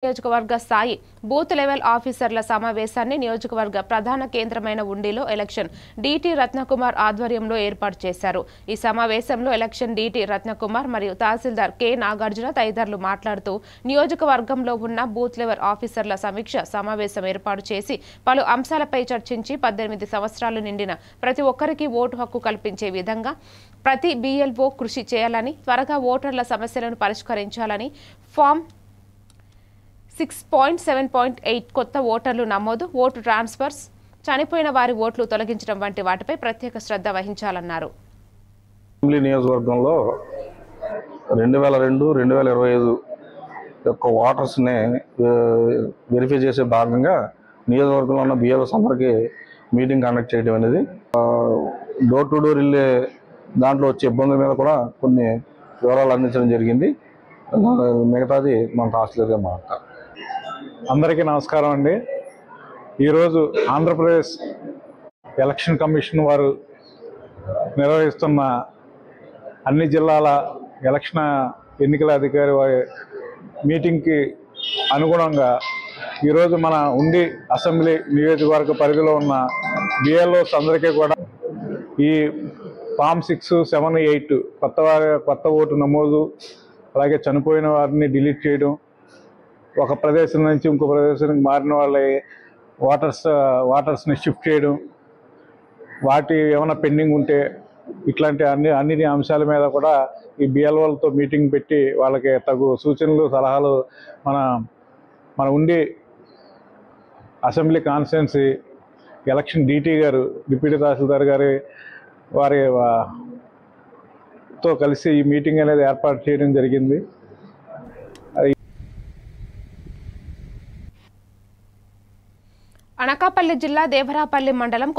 నియోజకవర్గ స్థాయి booth level ఆఫీసర్ల సమావేశాన్ని నియోజకవర్గ ప్రధాన కేంద్రమైన ఉండిలో ఎలక్షన్ డీటీ రత్నకుమార్ ఆధ్వర్యంలో ఏర్పాటు చేశారు। ఈ సమావేశంలో ఎలక్షన్ డీటీ రత్నకుమార్ మరియు తహసీల్దార్ కె నాగార్జున తదితరులు మాట్లాడుతూ నియోజకవర్గంలో ఉన్న బూత్ లెవెల్ ఆఫీసర్ల సమీక్ష సమావేశం ఏర్పాటు చేసి పలు అంశాలపై చర్చించి 18 సంవత్సరాలు నిండిన ప్రతి ఒక్కరికి ఓటు హక్కు కల్పించే విధంగా ప్రతి బిఎల్ఓ కృషి చేయాలని, త్వరగా ఓటర్ల సమస్యలను పరిష్కరించాలని, ఫామ్ 6.7.8 కొత్త ఓటర్లు నమోదు, ఓటు ట్రాన్స్ఫర్స్, చనిపోయిన వారి ఓట్లు తొలగించడం వంటి వాటిపై ప్రత్యేక శ్రద్ధ వహించాలన్నారు। అసెంబ్లీ నియోజకవర్గంలో 2002-2025 యొక్క ఓటర్స్ని వెరిఫై చేసే భాగంగా నియోజకవర్గంలో ఉన్న బిఎల్ఓస్ అందరికీ మీటింగ్ కండక్ట్ చేయడం అనేది, డోర్ టు డోర్ వెళ్ళే దాంట్లో వచ్చే ఇబ్బందుల మీద కూడా కొన్ని వివరాలు అందించడం జరిగింది। మిగతాది మన తహసీల్దార్గా మాట్లాడతారు। అందరికీ నమస్కారం అండి। ఈరోజు ఆంధ్రప్రదేశ్ ఎలక్షన్ కమిషన్ వారు నిర్వహిస్తున్న అన్ని జిల్లాల ఎలక్షన్ ఎన్నికల అధికారి వారి మీటింగ్కి అనుగుణంగా ఈరోజు మన ఉండి అసెంబ్లీ నియోజకవర్గ పరిధిలో ఉన్న బిఎల్ఓస్ అందరికీ కూడా ఈ ఫామ్ 6-7-8 కొత్త ఓటు నమోదు, అలాగే చనిపోయిన వారిని డిలీట్ చేయడం, ఒక ప్రదేశం నుంచి ఇంకో ప్రదేశానికి మారిన వాళ్ళ ఓటర్స్ని షిఫ్ట్ చేయడం, వాటి ఏమైనా పెండింగ్ ఉంటే ఇట్లాంటి అన్ని అంశాల మీద కూడా ఈ బిఎల్ఓలతో మీటింగ్ పెట్టి వాళ్ళకి తగు సూచనలు సలహాలు మన ఉండి అసెంబ్లీ కాన్స్టిట్యున్సీ ఎలక్షన్ డీటీ గారు, డిప్యూటీ తహసీల్దార్ గారి వారితో కలిసి ఈ మీటింగ్ అనేది ఏర్పాటు చేయడం జరిగింది। అనకాపల్లి జిల్లా దేవరాపల్లి మండలం